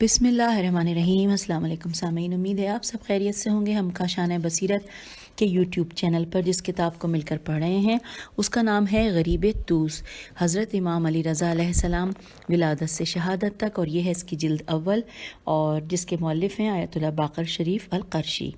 بسم اللہ الرحمن الرحیم۔ السلام علیکم سامعین، امید ہے آپ سب خیریت سے ہوں گے۔ ہم کاشانۂ بصیرت کے یوٹیوب چینل پر جس کتاب کو مل کر پڑھ رہے ہیں اس کا نام ہے غریب طوس، حضرت امام علی رضا علیہ السلام ولادت سے شہادت تک، اور یہ ہے اس کی جلد اول، اور جس کے مؤلف ہیں آیت اللہ باقر شریف القرشی،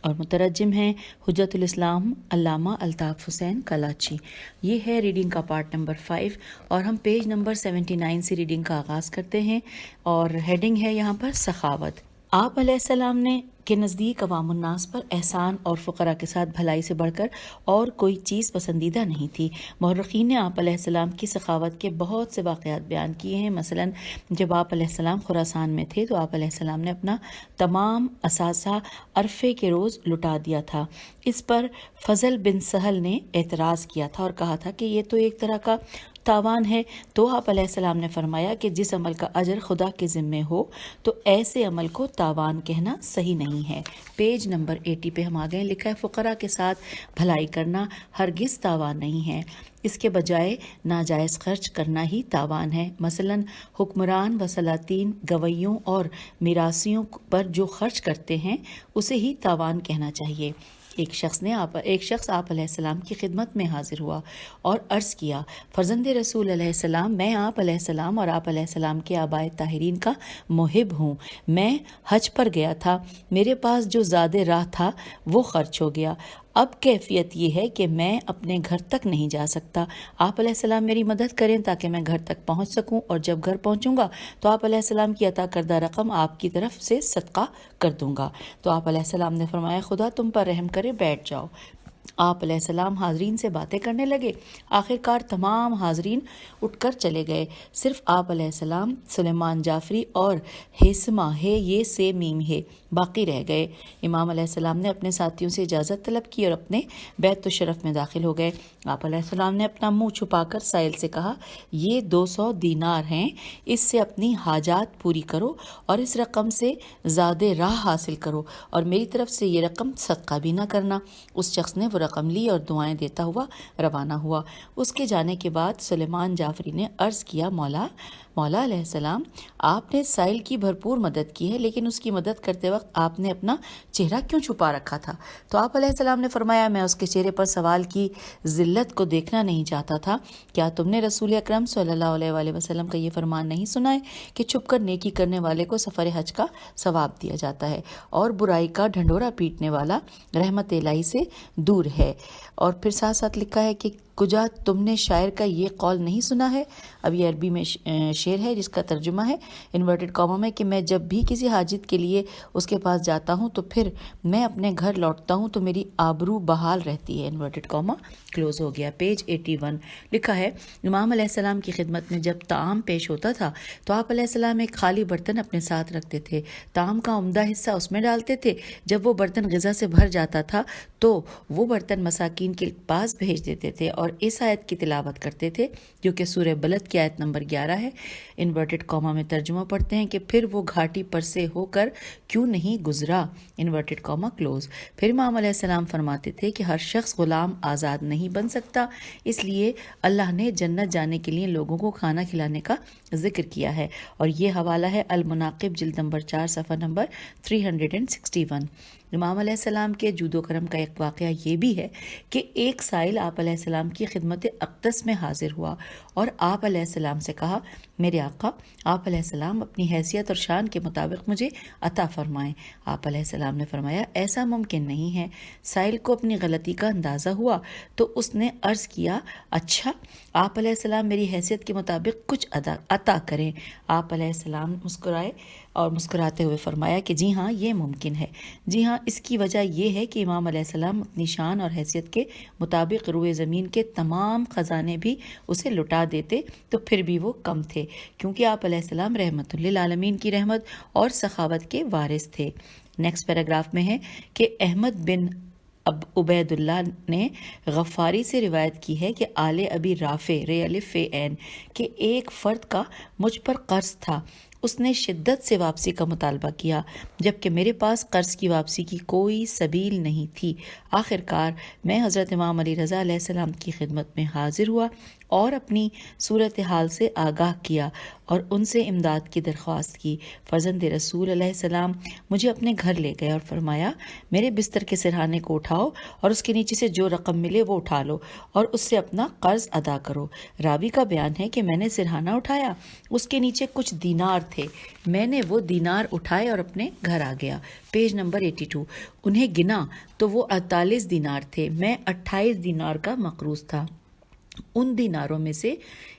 اور مترجم ہیں حجت الاسلام علامہ الطاف حسین کلاچی۔ یہ ہے ریڈنگ کا پارٹ نمبر 5، اور ہم پیج نمبر 79 سے ریڈنگ کا آغاز کرتے ہیں، اور ہیڈنگ ہے یہاں پر سخاوت۔ آپ علیہ السلام نے کے نزدیک عوام الناس پر احسان اور فقراء کے ساتھ بھلائی سے بڑھ کر اور کوئی چیز پسندیدہ نہیں تھی۔ مورخین نے آپ علیہ السلام کی سخاوت کے بہت سے واقعات بیان کیے ہیں۔ مثلا جب آپ علیہ السلام خراسان میں تھے تو آپ علیہ السلام نے اپنا تمام اثاثہ عرفے کے روز لٹا دیا تھا۔ اس پر فضل بن سہل نے اعتراض کیا تھا اور کہا تھا کہ یہ تو ایک طرح کا تاوان ہے، تو آپ علیہ السلام نے فرمایا کہ جس عمل کا اجر خدا کے ذمے ہو تو ایسے عمل کو تاوان کہنا صحیح نہیں ہے۔ پیج نمبر 80 پہ ہم آگئے، لکھا ہے فقراء کے ساتھ بھلائی کرنا ہرگز تاوان نہیں ہے، اس کے بجائے ناجائز خرچ کرنا ہی تاوان ہے۔ مثلا حکمران و سلاطین گویوں اور میراثیوں پر جو خرچ کرتے ہیں اسے ہی تاوان کہنا چاہیے۔ ایک شخص آپ علیہ السلام کی خدمت میں حاضر ہوا اور عرض کیا، فرزند رسول علیہ السلام، میں آپ علیہ السلام اور آپ علیہ السلام کے آبائے طاہرین کا محب ہوں۔ میں حج پر گیا تھا، میرے پاس جو زاد راہ تھا وہ خرچ ہو گیا۔ اب کیفیت یہ ہے کہ میں اپنے گھر تک نہیں جا سکتا۔ آپ علیہ السلام میری مدد کریں تاکہ میں گھر تک پہنچ سکوں، اور جب گھر پہنچوں گا تو آپ علیہ السلام کی عطا کردہ رقم آپ کی طرف سے صدقہ کر دوں گا۔ تو آپ علیہ السلام نے فرمایا، خدا تم پر رحم کرے، بیٹھ جاؤ۔ آپ علیہ السلام حاضرین سے باتیں کرنے لگے۔ آخرکار تمام حاضرین اٹھ کر چلے گئے، صرف آپ علیہ السلام، سلیمان جعفری اور ہیثمہ یہ سے میم ہے باقی رہ گئے۔ امام علیہ السلام نے اپنے ساتھیوں سے اجازت طلب کی اور اپنے بیت الشرف میں داخل ہو گئے۔ آپ علیہ السلام نے اپنا منہ چھپا کر سائل سے کہا، یہ 200 دینار ہیں، اس سے اپنی حاجات پوری کرو اور اس رقم سے زاد راہ حاصل کرو، اور میری طرف سے یہ رقم صدقہ بھی نہ کرنا۔ اس شخص نے وہ رقم لی اور دعائیں دیتا ہوا روانہ ہوا۔ اس کے جانے کے بعد سلیمان جعفری نے عرض کیا، مولا علیہ السلام، آپ نے سائل کی بھرپور مدد کی ہے، لیکن اس کی مدد کرتے وقت آپ نے اپنا چہرہ کیوں چھپا رکھا تھا؟ تو آپ علیہ السلام نے فرمایا، میں اس کے چہرے پر سوال کی ذلت کو دیکھنا نہیں چاہتا تھا۔ کیا تم نے رسول اکرم صلی اللہ علیہ وآلہ وسلم کا یہ فرمان نہیں سنا ہے کہ چھپ کر نیکی کرنے والے کو سفر حج کا ثواب دیا جاتا ہے، اور برائی کا ڈھنڈورا پیٹنے والا رحمت الہی سے دور ہے؟ اور پھر ساتھ ساتھ لکھا ہے کہ کجا تم نے شاعر کا یہ قول نہیں سنا ہے؟ اب یہ عربی میں شعر ہے جس کا ترجمہ ہے انورٹڈ کاما میں کہ میں جب بھی کسی حاجت کے لیے اس کے پاس جاتا ہوں تو پھر میں اپنے گھر لوٹتا ہوں تو میری آبرو بحال رہتی ہے، انورٹڈ کاما کلوز ہو گیا۔ پیج 81 لکھا ہے، امام علیہ السلام کی خدمت میں جب طعام پیش ہوتا تھا تو آپ علیہ السلام ایک خالی برتن اپنے ساتھ رکھتے تھے، طعام کا عمدہ حصہ اس میں ڈالتے تھے۔ جب وہ برتن غذا سے بھر جاتا تھا تو وہ برتن مساکین کے پاس بھیج دیتے تھے اور اس آیت کی تلاوت کرتے تھے جو کہ سورہ بلد کی آیت نمبر 11 ہے۔ انورٹڈ کاما میں ترجمہ پڑھتے ہیں کہ پھر وہ گھاٹی پر سے ہو کر کیوں نہیں گزرا، انورٹڈ کاما کلوز۔ پھر امام علیہ السلام فرماتے تھے کہ ہر شخص غلام آزاد نہیں بن سکتا، اس لیے اللہ نے جنت جانے کے لیے لوگوں کو کھانا کھلانے کا ذکر کیا ہے، اور یہ حوالہ ہے المناقب جلد نمبر 4 صفحہ نمبر 361۔ امام علیہ السلام کے جود و کرم کا ایک واقعہ یہ بھی ہے کہ ایک سائل آپ علیہ السلام کی خدمت اقدس میں حاضر ہوا اور آپ علیہ السلام سے کہا، میرے آقا، آپ علیہ السلام اپنی حیثیت اور شان کے مطابق مجھے عطا فرمائیں۔ آپ علیہ السلام نے فرمایا، ایسا ممکن نہیں ہے۔ سائل کو اپنی غلطی کا اندازہ ہوا تو اس نے عرض کیا، اچھا، آپ علیہ السلام میری حیثیت کے مطابق کچھ عطا کریں۔ آپ علیہ السلام مسکرائے اور مسکراتے ہوئے فرمایا کہ جی ہاں، یہ ممکن ہے۔ جی ہاں، اس کی وجہ یہ ہے کہ امام علیہ السلام اپنی شان اور حیثیت کے مطابق روئے زمین کے تمام خزانے بھی اسے لٹا دیتے تو پھر بھی وہ کم تھے، کیونکہ آپ علیہ السلام رحمت للعالمین کی رحمت اور سخاوت کے وارث تھے۔ نیکسٹ پیراگراف میں ہے کہ احمد بن عبید اللہ نے غفاری سے روایت کی ہے کہ آل ابی رافع کہ ایک فرد کا مجھ پر قرض تھا، اس نے شدت سے واپسی کا مطالبہ کیا، جبکہ میرے پاس قرض کی واپسی کی کوئی سبیل نہیں تھی۔ آخر کار میں حضرت امام علی رضا علیہ السلام کی خدمت میں حاضر ہوا اور اپنی صورتحال سے آگاہ کیا اور ان سے امداد کی درخواست کی۔ فرزند رسول علیہ السلام مجھے اپنے گھر لے گئے اور فرمایا میرے بستر کے سرہانے کو اٹھاؤ اور اس کے نیچے سے جو رقم ملے وہ اٹھا لو اور اس سے اپنا قرض ادا کرو۔ راوی کا بیان ہے کہ میں نے سرہانہ اٹھایا، اس کے نیچے کچھ دینار تھے، میں نے وہ دینار اٹھائے اور اپنے گھر آ گیا۔ Page number 82۔ انہیں گنا تو وہ 48 دینار تھے، میں 28 دینار کا مقروض تھا۔ ان دیناروں میں سے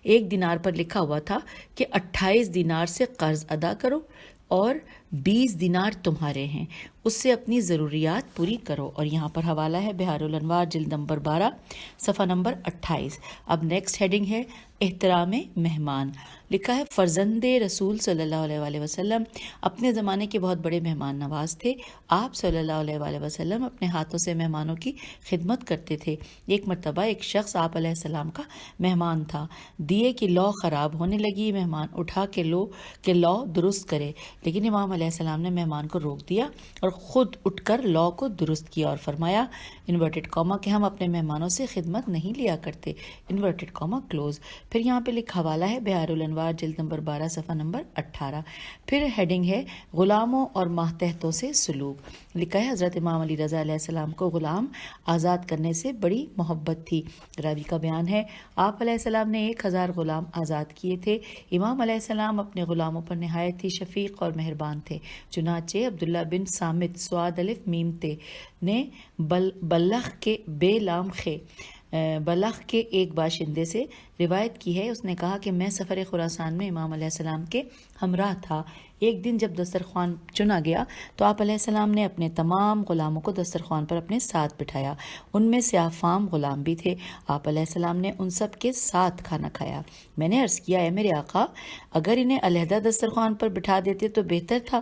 ایک دینار پر لکھا ہوا تھا کہ 28 دینار سے قرض ادا کرو اور 20 دینار تمہارے ہیں، اس سے اپنی ضروریات پوری کرو۔ اور یہاں پر حوالہ ہے بہار الانوار جلد نمبر 12 صفحہ نمبر 28۔ اب نیکسٹ ہیڈنگ ہے احترام مہمان۔ لکھا ہے فرزند رسول صلی اللہ علیہ وآلہ وسلم اپنے زمانے کے بہت بڑے مہمان نواز تھے۔ آپ صلی اللہ علیہ وآلہ وسلم اپنے ہاتھوں سے مہمانوں کی خدمت کرتے تھے۔ ایک مرتبہ ایک شخص آپ علیہ السلام کا مہمان تھا۔ دیے کی لو خراب ہونے لگی، مہمان اٹھا کے لو درست کرے، لیکن امام علیہ السلام نے مہمان کو روک دیا اور خود اٹھ کر لو کو درست کیا اور فرمایا انورٹڈ کاما کہ ہم اپنے مہمانوں سے خدمت نہیں لیا کرتے، انورٹڈ کاما کلوز۔ پھر یہاں پہ لکھا حوالہ ہے بہار الانوار جلد نمبر 12 صفحہ نمبر 18۔ پھر ہیڈنگ ہے غلاموں اور ماتحتوں سے سلوک۔ لکھا ہے حضرت امام علی رضا علیہ السلام کو غلام آزاد کرنے سے بڑی محبت تھی۔ راوی کا بیان ہے آپ علیہ السلام نے 1000 غلام آزاد کیے تھے۔ امام علیہ السلام اپنے غلاموں پر نہایت ہی شفیق اور مہربان تھے۔ چنانچہ عبداللہ بن سامت سواد الف میم تے نے بلخ کے ایک باشندے سے روایت کی ہے، اس نے کہا کہ میں سفر خراسان میں امام علیہ السلام کے ہمراہ تھا۔ ایک دن جب دسترخوان چنا گیا تو آپ علیہ السلام نے اپنے تمام غلاموں کو دسترخوان پر اپنے ساتھ بٹھایا، ان میں سیاہ فام غلام بھی تھے۔ آپ علیہ السلام نے ان سب کے ساتھ کھانا کھایا۔ میں نے عرض کیا اے میرے آقا، اگر انہیں علیحدہ دسترخوان پر بٹھا دیتے تو بہتر تھا۔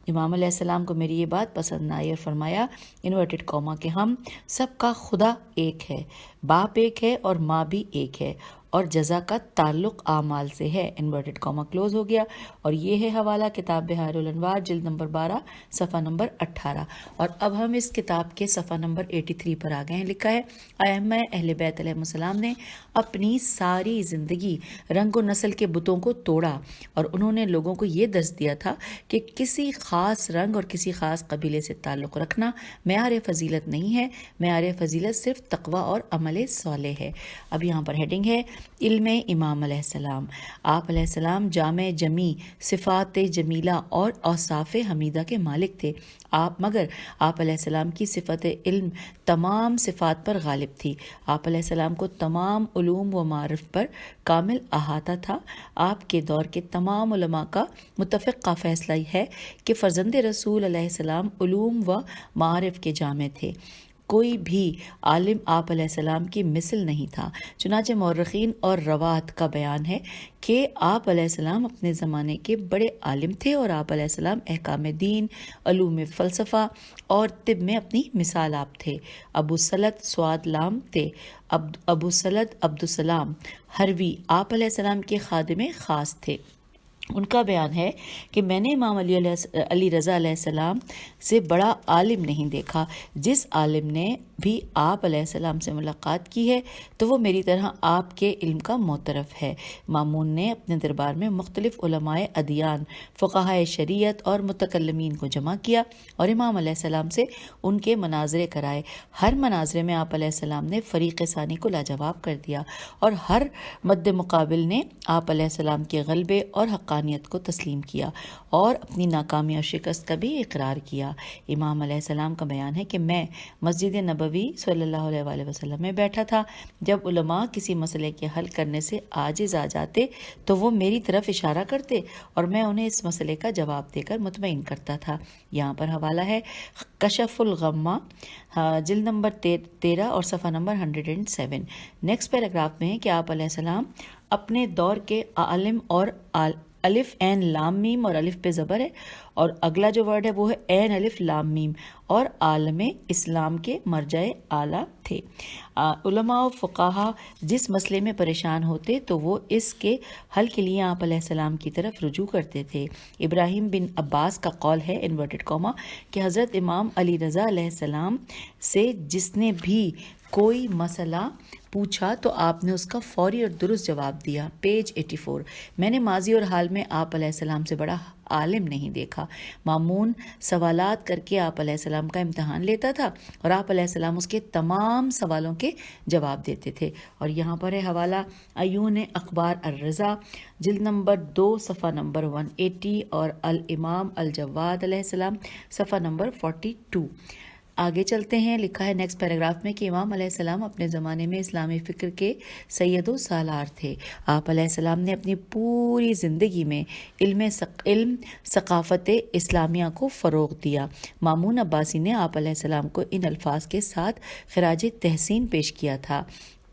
امام علیہ السلام کو میری یہ بات پسند نہ آئی اور فرمایا انورٹڈ کاما کہ ہم سب کا خدا ایک ہے، باپ ایک ہے اور ماں بھی ایک ہے، اور جزا کا تعلق اعمال سے ہے، انورٹڈ کاما کلوز ہو گیا۔ اور یہ ہے حوالہ کتاب بہار الانوار جلد نمبر 12 صفحہ نمبر 18۔ اور اب ہم اس کتاب کے صفحہ نمبر 83 پر آ گئے ہیں۔ لکھا ہے ائمہ اہل بیت علیہ السلام نے اپنی ساری زندگی رنگ و نسل کے بتوں کو توڑا اور انہوں نے لوگوں کو یہ درس دیا تھا کہ کسی خاص رنگ اور کسی خاص قبیلے سے تعلق رکھنا معیار فضیلت نہیں ہے، معیار فضیلت صرف تقوی اور عمل صالح ہے۔ اب یہاں پر ہیڈنگ ہے علم امام علیہ السلام۔ آپ علیہ السلام جامع جمی صفات جمیلہ اور اوصاف حمیدہ کے مالک تھے، مگر آپ علیہ السلام کی صفت علم تمام صفات پر غالب تھی۔ آپ علیہ السلام کو تمام علوم و معارف پر کامل احاطہ تھا۔ آپ کے دور کے تمام علماء کا متفقہ فیصلہ ہے کہ فرزند رسول علیہ السلام علوم و معارف کے جامع تھے، کوئی بھی عالم آپ علیہ السلام کی مثل نہیں تھا۔ چنانچہ مورخین اور روات کا بیان ہے کہ آپ علیہ السلام اپنے زمانے کے بڑے عالم تھے اور آپ علیہ السلام احکام دین، علوم فلسفہ اور طب میں اپنی مثال آپ تھے۔ ابو سلط سواد لام تھے، ابو سلط عبدالسلام ہروی آپ علیہ السلام کے خادم خاص تھے۔ ان کا بیان ہے کہ میں نے امام علی رضا علیہ السلام سے بڑا عالم نہیں دیکھا۔ جس عالم نے بھی آپ علیہ السلام سے ملاقات کی ہے تو وہ میری طرح آپ کے علم کا معترف ہے۔ مامون نے اپنے دربار میں مختلف علماء ادیان، فقہائے شریعت اور متکلمین کو جمع کیا اور امام علیہ السلام سے ان کے مناظرے کرائے۔ ہر مناظرے میں آپ علیہ السلام نے فریق ثانی کو لاجواب کر دیا اور ہر مد مقابل نے آپ علیہ السلام کے غلبے اور حقانیت کو تسلیم کیا اور اپنی ناکامی اور شکست کا بھی اقرار کیا۔ امام علیہ السلام کا بیان ہے کہ میں مسجد نبوی صلی اللہ علیہ وآلہ وسلم میں بیٹھا تھا، جب علماء کسی مسئلے کے حل کرنے سے عاجز آ جاتے تو وہ میری طرف اشارہ کرتے اور میں انہیں اس مسئلے کا جواب دے کر مطمئن کرتا تھا۔ یہاں پر حوالہ ہے کشف الغمہ جلد نمبر 13 اور صفحہ نمبر 107۔ نیکسٹ پیراگراف میں ہے کہ آپ علیہ السلام اپنے دور کے عالم اور الف عین لام میم اور الف پہ زبر ہے، اور اگلا جو ورڈ ہے وہ ہے عین الف لام میم اور عالم اسلام کے مرجع اعلیٰ تھے۔ علماء و فقہا جس مسئلے میں پریشان ہوتے تو وہ اس کے حل کے لیے آپ علیہ السلام کی طرف رجوع کرتے تھے۔ ابراہیم بن عباس کا قول ہے انورٹڈ کاما کہ حضرت امام علی رضا علیہ السلام سے جس نے بھی کوئی مسئلہ پوچھا تو آپ نے اس کا فوری اور درست جواب دیا۔ پیج 84۔ میں نے ماضی اور حال میں آپ علیہ السلام سے بڑا عالم نہیں دیکھا۔ مامون سوالات کر کے آپ علیہ السلام کا امتحان لیتا تھا اور آپ علیہ السلام اس کے تمام سوالوں کے جواب دیتے تھے۔ اور یہاں پر ہے حوالہ عیون اخبار الرضا، جلد نمبر 2 صفحہ نمبر 180 اور الامام الجواد علیہ السلام صفحہ نمبر 42۔ آگے چلتے ہیں، لکھا ہے نیکسٹ پیراگراف میں کہ امام علیہ السلام اپنے زمانے میں اسلامی فکر کے سید و سالار تھے۔ آپ علیہ السلام نے اپنی پوری زندگی میں علم ثقافت اسلامیہ کو فروغ دیا۔ مامون عباسی نے آپ علیہ السلام کو ان الفاظ کے ساتھ خراج تحسین پیش کیا تھا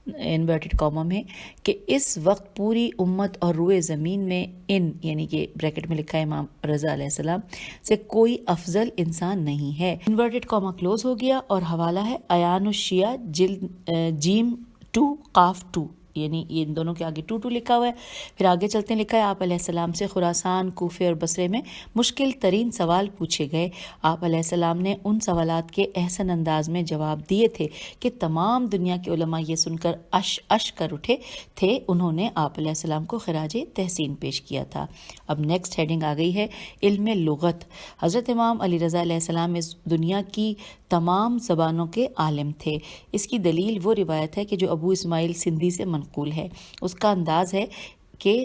انورٹڈ کاما میں کہ اس وقت پوری امت اور روئے زمین میں ان یعنی کہ بریکٹ میں لکھا ہے امام رضا علیہ السلام سے کوئی افضل انسان نہیں ہے۔ انورٹڈ کاما کلوز ہو گیا اور حوالہ ہے عیان الشیعہ جلد جیم 2 قاف 2 یعنی یہ ان دونوں کے آگے 2 لکھا ہوا ہے۔ پھر آگے چلتے ہیں، لکھا ہے آپ علیہ السلام سے خراسان، کوفے اور بصرے میں مشکل ترین سوال پوچھے گئے۔ آپ علیہ السلام نے ان سوالات کے احسن انداز میں جواب دیے تھے کہ تمام دنیا کے علماء یہ سن کر اش کر اٹھے تھے۔ انہوں نے آپ علیہ السلام کو خراج تحسین پیش کیا تھا۔ اب نیکسٹ ہیڈنگ آ گئی ہے علم لغت۔ حضرت امام علی رضا علیہ السلام اس دنیا کی تمام زبانوں کے عالم تھے۔ اس کی دلیل وہ روایت ہے کہ جو ابو اسماعیل سندھی سے منقول ہے۔ اس کا انداز ہے کہ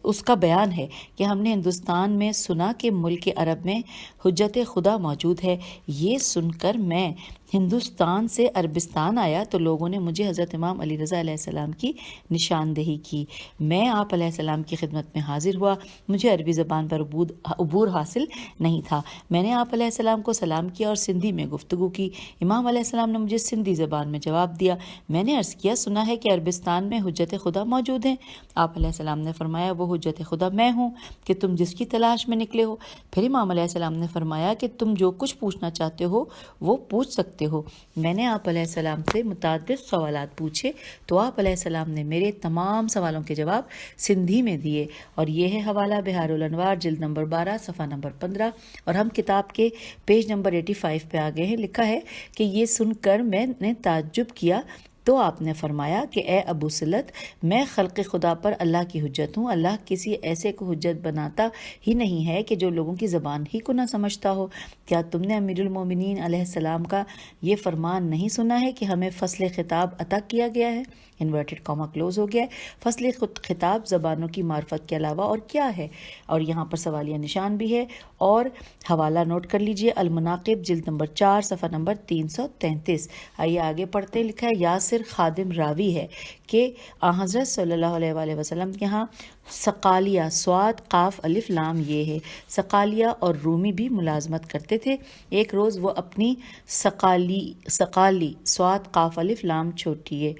اس کا بیان ہے کہ ہم نے ہندوستان میں سنا کہ ملک عرب میں حجت خدا موجود ہے۔ یہ سن کر میں ہندوستان سے عربستان آیا تو لوگوں نے مجھے حضرت امام علی رضا علیہ السلام کی نشاندہی کی۔ میں آپ علیہ السلام کی خدمت میں حاضر ہوا۔ مجھے عربی زبان پر عبور حاصل نہیں تھا۔ میں نے آپ علیہ السلام کو سلام کیا اور سندھی میں گفتگو کی۔ امام علیہ السلام نے مجھے سندھی زبان میں جواب دیا۔ میں نے عرض کیا، سنا ہے کہ عربستان میں حجت خدا موجود ہیں۔ آپ علیہ السلام نے فرمایا، وہ حجت خدا میں ہوں کہ تم جس کی تلاش میں نکلے ہو۔ پھر امام علیہ السلام نے فرمایا کہ تم جو کچھ پوچھنا چاہتے ہو وہ پوچھ سکتے ہو۔ میں نے آپ علیہ السلام سے متعدد سوالات پوچھے تو آپ علیہ السلام نے میرے تمام سوالوں کے جواب سندھی میں دیے۔ اور یہ ہے حوالہ بہار الانوار جلد نمبر 12 صفحہ نمبر 15 اور ہم کتاب کے پیج نمبر 85 پہ آگے ہیں۔ لکھا ہے کہ یہ سن کر میں نے تعجب کیا تو آپ نے فرمایا کہ اے ابو سلت، میں خلق خدا پر اللہ کی حجت ہوں۔ اللہ کسی ایسے کو حجت بناتا ہی نہیں ہے کہ جو لوگوں کی زبان ہی کو نہ سمجھتا ہو۔ کیا تم نے امیر المومنین علیہ السلام کا یہ فرمان نہیں سنا ہے کہ ہمیں فصل خطاب عطا کیا گیا ہے؟ انورٹڈ کاما کلوز ہو گیا ہے۔ فصل خطاب زبانوں کی معرفت کے علاوہ اور کیا ہے؟ اور یہاں پر سوالیہ نشان بھی ہے اور حوالہ نوٹ کر لیجئے، المناقب جلد نمبر 4 صفحہ نمبر 333۔ آئیے آگے پڑھتے ہیں۔ لکھا ہے یاسر خادم راوی ہے کہ حضرت صلی اللہ علیہ وآلہ وسلم کے ہاں سقالیہ صاد قاف الف لام یہ ہے، سقالیہ اور رومی بھی ملازمت کرتے تھے۔ ایک روز وہ اپنی سقالی صاد قاف الف لام چھوٹی ہے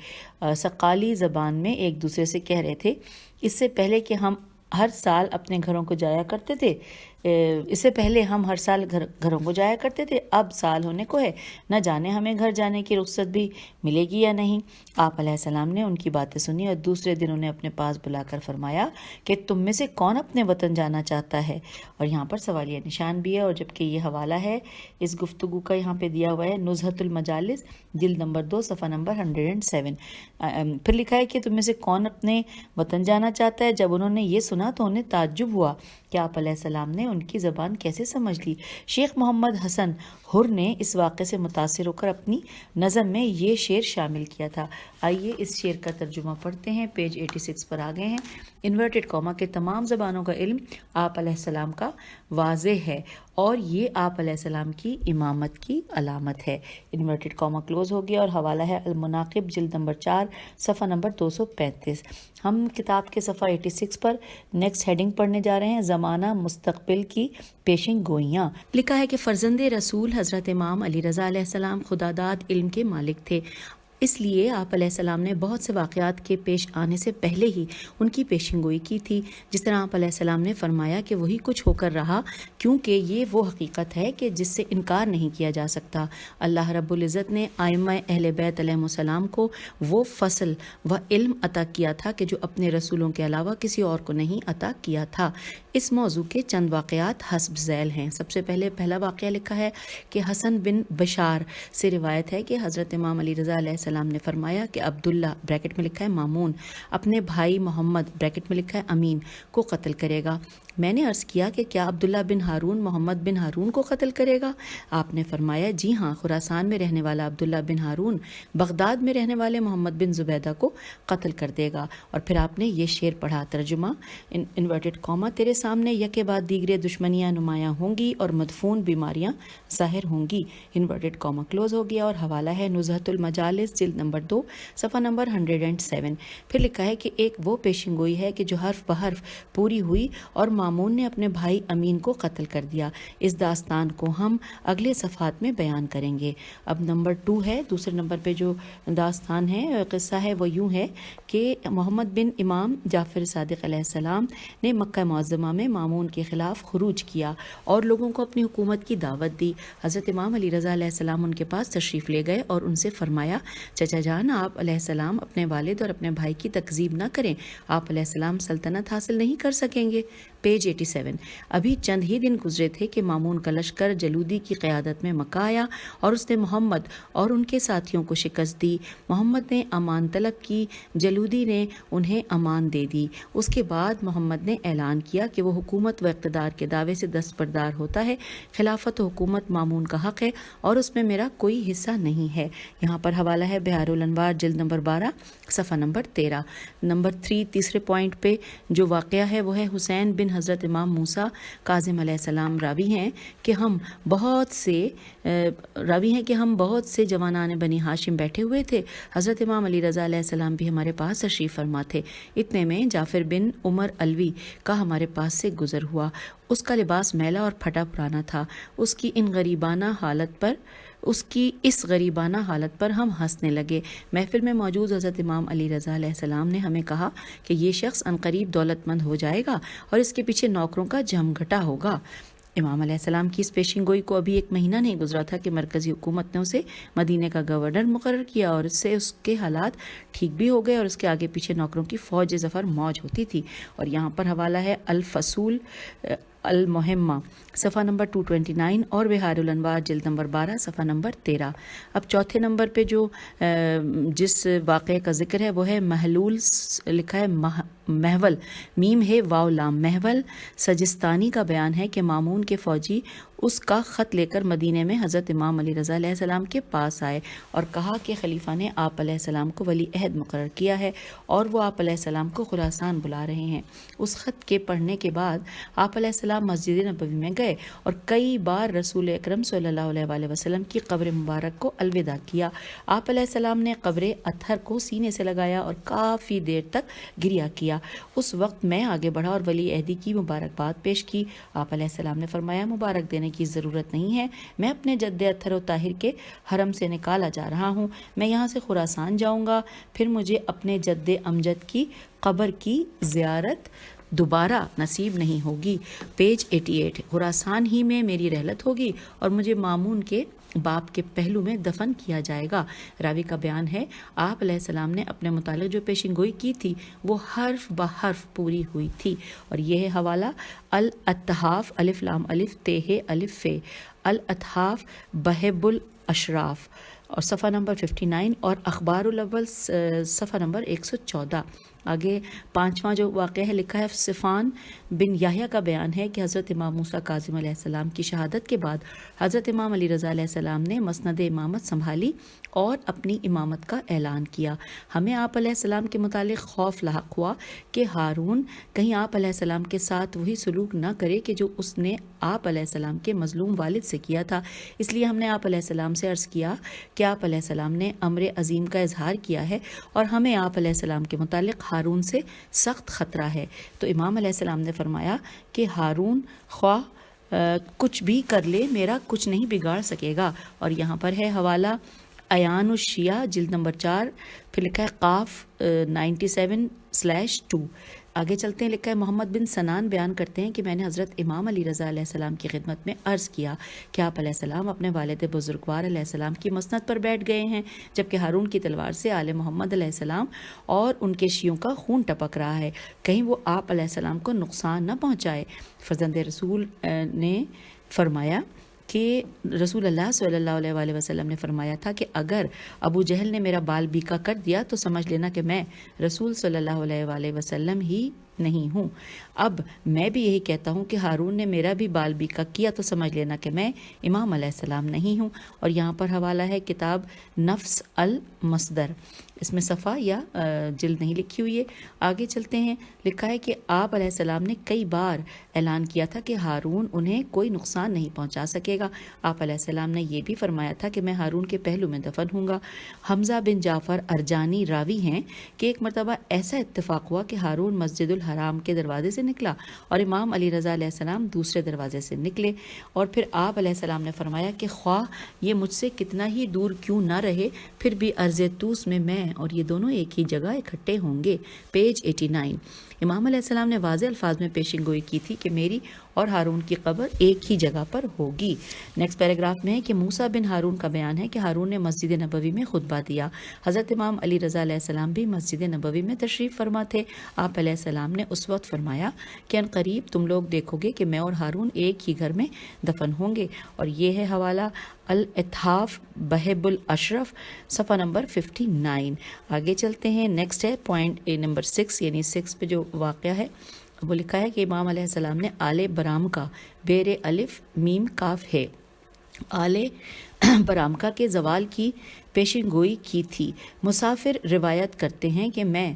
سقالی زبان میں ایک دوسرے سے کہہ رہے تھے، اس سے پہلے ہم ہر سال گھروں کو جایا کرتے تھے، اب سال ہونے کو ہے، نہ جانے ہمیں گھر جانے کی رخصت بھی ملے گی یا نہیں۔ آپ علیہ السلام نے ان کی باتیں سنی اور دوسرے دن انہیں اپنے پاس بلا کر فرمایا کہ تم میں سے کون اپنے وطن جانا چاہتا ہے؟ اور یہاں پر سوالیہ نشان بھی ہے اور جبکہ یہ حوالہ ہے اس گفتگو کا یہاں پہ دیا ہوا ہے نزہۃ المجالس جلد نمبر 2 صفحہ نمبر 107۔ پھر لکھا ہے کہ تم میں سے کون اپنے وطن جانا چاہتا ہے؟ جب انہوں نے یہ سنا تو انہیں تعجب ہوا کہ آپ علیہ السلام نے ان کی زبان کیسے سمجھ لی۔ شیخ محمد حسن حر نے اس واقعے سے متاثر ہو کر اپنی نظم میں یہ شعر شامل کیا تھا۔ آئیے اس شعر کا ترجمہ پڑھتے ہیں، پیج 86 پر آگے ہیں۔ انورٹڈ کاما کے تمام زبانوں کا علم آپ علیہ السلام کا واضح ہے اور یہ آپ علیہ السلام کی امامت کی علامت ہے۔ انورٹڈ کاما کلوز ہو گیا اور حوالہ ہے المناقب جلد نمبر 4 صفحہ نمبر 235۔ ہم کتاب کے صفحہ 86 پر نیکسٹ ہیڈنگ پڑھنے جا رہے ہیں، زمانہ مستقبل کی پیشن گوئیاں۔ لکھا ہے کہ فرزند رسول حضرت امام علی رضا علیہ السلام خداداد علم کے مالک تھے۔ اس لیے آپ علیہ السلام نے بہت سے واقعات کے پیش آنے سے پہلے ہی ان کی پیشن گوئی کی تھی، جس طرح آپ علیہ السلام نے فرمایا کہ وہی کچھ ہو کر رہا، کیونکہ یہ وہ حقیقت ہے کہ جس سے انکار نہیں کیا جا سکتا۔ اللہ رب العزت نے ائمہ اہل بیت علیہ السلام کو وہ فضل و علم عطا کیا تھا کہ جو اپنے رسولوں کے علاوہ کسی اور کو نہیں عطا کیا تھا۔ اس موضوع کے چند واقعات حسب ذیل ہیں۔ سب سے پہلا واقعہ لکھا ہے کہ حسن بن بشار سے روایت ہے کہ حضرت امام علی رضا علیہ السلام نے فرمایا کہ عبداللہ بریکٹ میں لکھا ہے مامون اپنے بھائی محمد بریکٹ میں لکھا ہے امین کو قتل کرے گا۔ میں نے عرض کیا کہ کیا عبداللہ بن ہارون محمد بن ہارون کو قتل کرے گا؟ آپ نے فرمایا جی ہاں، خراسان میں رہنے والا عبداللہ بن ہارون بغداد میں رہنے والے محمد بن زبیدہ کو قتل کر دے گا۔ اور پھر آپ نے یہ شعر پڑھا، ترجمہ انورٹڈ کاما، تیرے سامنے یکے بعد دیگرے دشمنیاں نمایاں ہوں گی اور مدفون بیماریاں ظاہر ہوں گی، انورٹڈ کاما کلوز ہو گیا۔ اور حوالہ ہے نزہۃ المجالس جلد نمبر 2 صفحہ نمبر 107۔ پھر لکھا ہے کہ ایک وہ پیشن گوئی ہے کہ جو حرف بحرف پوری ہوئی اور مامون نے اپنے بھائی امین کو قتل کر دیا۔ اس داستان کو ہم اگلے صفحات میں بیان کریں گے۔ اب نمبر 2 ہے، دوسرے نمبر پہ جو داستان ہے، قصہ ہے، وہ یوں ہے کہ محمد بن امام جعفر صادق علیہ السلام نے مکہ معظمہ میں مامون کے خلاف خروج کیا اور لوگوں کو اپنی حکومت کی دعوت دی۔ حضرت امام علی رضا علیہ السلام ان کے پاس تشریف لے گئے اور ان سے فرمایا، چچا جان، آپ علیہ السلام اپنے والد اور اپنے بھائی کی تکذیب نہ کریں، آپ علیہ السلام سلطنت حاصل نہیں کر سکیں گے۔ پیج 87۔ ابھی چند ہی دن گزرے تھے کہ مامون کا لشکر جلودی کی قیادت میں مکہ آیا اور اس نے محمد اور ان کے ساتھیوں کو شکست دی۔ محمد نے امان طلب کی، جلودی نے انہیں امان دے دی۔ اس کے بعد محمد نے اعلان کیا کہ وہ حکومت و اقتدار کے دعوے سے دستبردار ہوتا ہے، خلافت و حکومت مامون کا حق ہے اور اس میں میرا کوئی حصہ نہیں ہے۔ یہاں پر حوالہ ہے بہار الانوار جلد نمبر 12 صفحہ نمبر 13۔ نمبر 3 تیسرے پوائنٹ پہ جو واقعہ ہے وہ ہے حسین بن حضرت امام موسیٰ کاظم علیہ السلام راوی ہیں کہ ہم بہت سے جوانان بنی ہاشم بیٹھے ہوئے تھے، حضرت امام علی رضا علیہ السلام بھی ہمارے پاس تشریف فرما تھے۔ اتنے میں جعفر بن عمر علوی کا ہمارے پاس سے گزر ہوا۔ اس کا لباس میلا اور پھٹا پرانا تھا۔ اس کی اس غریبانہ حالت پر ہم ہنسنے لگے۔ محفل میں موجود حضرت امام علی رضا علیہ السلام نے ہمیں کہا کہ یہ شخص عنقریب دولت مند ہو جائے گا اور اس کے پیچھے نوکروں کا جھمگھٹا ہوگا۔ امام علیہ السلام کی اس پیشن گوئی کو ابھی 1 مہینہ نہیں گزرا تھا کہ مرکزی حکومت نے اسے مدینے کا گورنر مقرر کیا اور اس سے اس کے حالات ٹھیک بھی ہو گئے اور اس کے آگے پیچھے نوکروں کی فوج ظفر موج ہوتی تھی۔ اور یہاں پر حوالہ ہے الفصول المہمہ صفحہ نمبر 229 اور بہار الانوار جلد نمبر 12 صفحہ نمبر 13۔ اب چوتھے نمبر پہ جو جس واقعے کا ذکر ہے وہ ہے محلول، لکھا ہے محول، میم ہے واو لام، محول سجستانی کا بیان ہے کہ مامون کے فوجی اس کا خط لے کر مدینے میں حضرت امام علی رضا علیہ السلام کے پاس آئے اور کہا کہ خلیفہ نے آپ علیہ السلام کو ولی عہد مقرر کیا ہے اور وہ آپ علیہ السلام کو خراسان بلا رہے ہیں۔ اس خط کے پڑھنے کے بعد آپ علیہ السلام مسجد نبوی میں گئے اور کئی بار رسول اکرم صلی اللہ علیہ وآلہ وسلم کی قبر مبارک کو الوداع کیا۔ آپ علیہ السلام نے قبر اطہر کو سینے سے لگایا اور کافی دیر تک گریہ کیا۔ اس وقت میں آگے بڑھا اور ولی عہدی کی مبارکباد پیش کی۔ آپ علیہ السلام نے فرمایا، مبارک دینے کی ضرورت نہیں ہے، میں اپنے جد اطہر و طاہر کے حرم سے نکالا جا رہا ہوں، میں یہاں سے خراسان جاؤں گا، پھر مجھے اپنے جد امجد کی قبر کی زیارت دوبارہ نصیب نہیں ہوگی۔ پیج 88۔ خراسان ہی میں میری رحلت ہوگی اور مجھے مامون کے باپ کے پہلو میں دفن کیا جائے گا۔ راوی کا بیان ہے، آپ علیہ السلام نے اپنے متعلق جو پیشن گوئی کی تھی وہ حرف بحرف پوری ہوئی تھی۔ اور یہ ہے حوالہ الاتحاف الف لام الف تے الف فے، الاتحاف بہب الاشراف اور صفحہ نمبر 59 اور اخبار الاول صفحہ نمبر 114۔ آگے 5واں جو واقعہ ہے لکھا ہے، صفان بن یحییٰ کا بیان ہے کہ حضرت امام موسیٰ کاظم علیہ السلام کی شہادت کے بعد حضرت امام علی رضا علیہ السلام نے مسند امامت سنبھالی اور اپنی امامت کا اعلان کیا۔ ہمیں آپ علیہ السلام کے متعلق خوف لاحق ہوا کہ ہارون کہیں آپ علیہ السلام کے ساتھ وہی سلوک نہ کرے کہ جو اس نے آپ علیہ السلام کے مظلوم والد سے کیا تھا، اس لیے ہم نے آپ علیہ السلام سے عرض کیا کہ آپ علیہ السلام نے امر عظیم کا اظہار کیا ہے اور ہمیں آپ علیہ السلام کے متعلق ہارون سے سخت خطرہ ہے۔ تو امام علیہ السلام نے فرمایا کہ ہارون خواہ کچھ بھی کر لے، میرا کچھ نہیں بگاڑ سکے گا۔ اور یہاں پر ہے حوالہ ایان الشیعہ جلد نمبر 4، پھر لکھا ہے قاف 97/2۔ آگے چلتے ہیں، لکھا ہے محمد بن سنان بیان کرتے ہیں کہ میں نے حضرت امام علی رضا علیہ السلام کی خدمت میں عرض کیا کہ آپ علیہ السلام اپنے والد بزرگوار علیہ السلام کی مسند پر بیٹھ گئے ہیں، جبکہ ہارون کی تلوار سے آل محمد علیہ السلام اور ان کے شیعوں کا خون ٹپک رہا ہے، کہیں وہ آپ علیہ السلام کو نقصان نہ پہنچائے۔ فرزند رسول نے فرمایا کہ رسول اللہ صلی اللہ علیہ وآلہ وسلم نے فرمایا تھا کہ اگر ابو جہل نے میرا بال بیکا کر دیا تو سمجھ لینا کہ میں رسول صلی اللہ علیہ وآلہ وسلم ہی نہیں ہوں۔ اب میں بھی یہی کہتا ہوں کہ ہارون نے میرا بھی بال بیکا کیا تو سمجھ لینا کہ میں امام علیہ السلام نہیں ہوں۔ اور یہاں پر حوالہ ہے کتاب نفس المصدر، اس میں صفحہ یا جلد نہیں لکھی ہوئی ہے۔ آگے چلتے ہیں، لکھا ہے کہ آپ علیہ السلام نے کئی بار اعلان کیا تھا کہ ہارون انہیں کوئی نقصان نہیں پہنچا سکے گا۔ آپ علیہ السلام نے یہ بھی فرمایا تھا کہ میں ہارون کے پہلو میں دفن ہوں گا۔ حمزہ بن جعفر ارجانی راوی ہیں کہ ایک مرتبہ ایسا اتفاق ہوا کہ ہارون مسجد الحرام کے دروازے سے نکلا اور امام علی رضا علیہ السلام دوسرے دروازے سے نکلے، اور پھر آپ علیہ السلام نے فرمایا کہ خواہ یہ مجھ سے کتنا ہی دور کیوں نہ رہے، پھر بھی ارض طوس میں میں اور یہ دونوں ایک ہی جگہ اکٹھے ہوں گے۔ پیج 89۔ امام علیہ السلام نے واضح الفاظ میں پیشن گوئی کی تھی کہ میری اور ہارون کی قبر ایک ہی جگہ پر ہوگی۔ نیکسٹ پیراگراف میں ہے کہ موسیٰ بن ہارون کا بیان ہے کہ ہارون نے مسجد نبوی میں خطبہ دیا۔ حضرت امام علی رضا علیہ السلام بھی مسجد نبوی میں تشریف فرما تھے۔ آپ علیہ السلام نے اس وقت فرمایا کہ ان قریب تم لوگ دیکھو گے کہ میں اور ہارون ایک ہی گھر میں دفن ہوں گے، اور یہ ہے حوالہ الاتحاف بحب الاشرف صفحہ نمبر 59۔ آگے چلتے ہیں، نیکسٹ ہے پوائنٹ نمبر 6، یعنی 6 پہ جو واقعہ ہے وہ لکھا ہے کہ امام علیہ السلام نے آل برامکا بیر الف میم کاف ہے آل برامکا کے زوال کی پیشن گوئی کی تھی۔ مسافر روایت کرتے ہیں کہ میں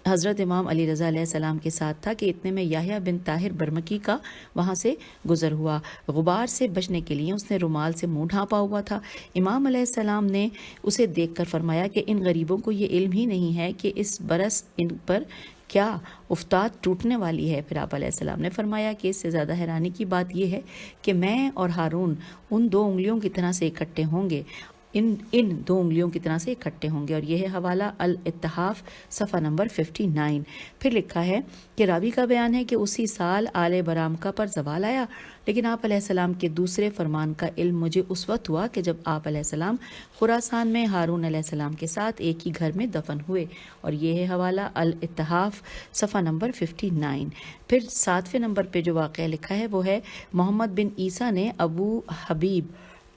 حضرت امام علی رضا علیہ السلام کے ساتھ تھا کہ اتنے میں یحییٰ بن طاہر برمکی کا وہاں سے گزر ہوا۔ غبار سے بچنے کے لیے اس نے رومال سے منہ ڈھانپا ہوا تھا۔ امام علیہ السلام نے اسے دیکھ کر فرمایا کہ ان غریبوں کو یہ علم ہی نہیں ہے کہ اس برس ان پر کیا افتاد ٹوٹنے والی ہے۔ پھر آپ علیہ السلام نے فرمایا کہ اس سے زیادہ حیرانی کی بات یہ ہے کہ میں اور ہارون ان 2 انگلیوں کی طرح سے اکٹھے ہوں گے، ان 2 انگلیوں کی طرح سے اکٹھے ہوں گے، اور یہ ہے حوالہ الاتحاف صفحہ نمبر 59۔ پھر لکھا ہے کہ راوی کا بیان ہے کہ اسی سال آل برامکا پر زوال آیا، لیکن آپ علیہ السلام کے دوسرے فرمان کا علم مجھے اس وقت ہوا کہ جب آپ علیہ السلام خراسان میں ہارون علیہ السلام کے ساتھ ایک ہی گھر میں دفن ہوئے، اور یہ ہے حوالہ الاتحاف صفحہ نمبر 59۔ پھر 7ویں نمبر پہ جو واقعہ لکھا ہے وہ ہے محمد بن عیسیٰ نے ابو حبیب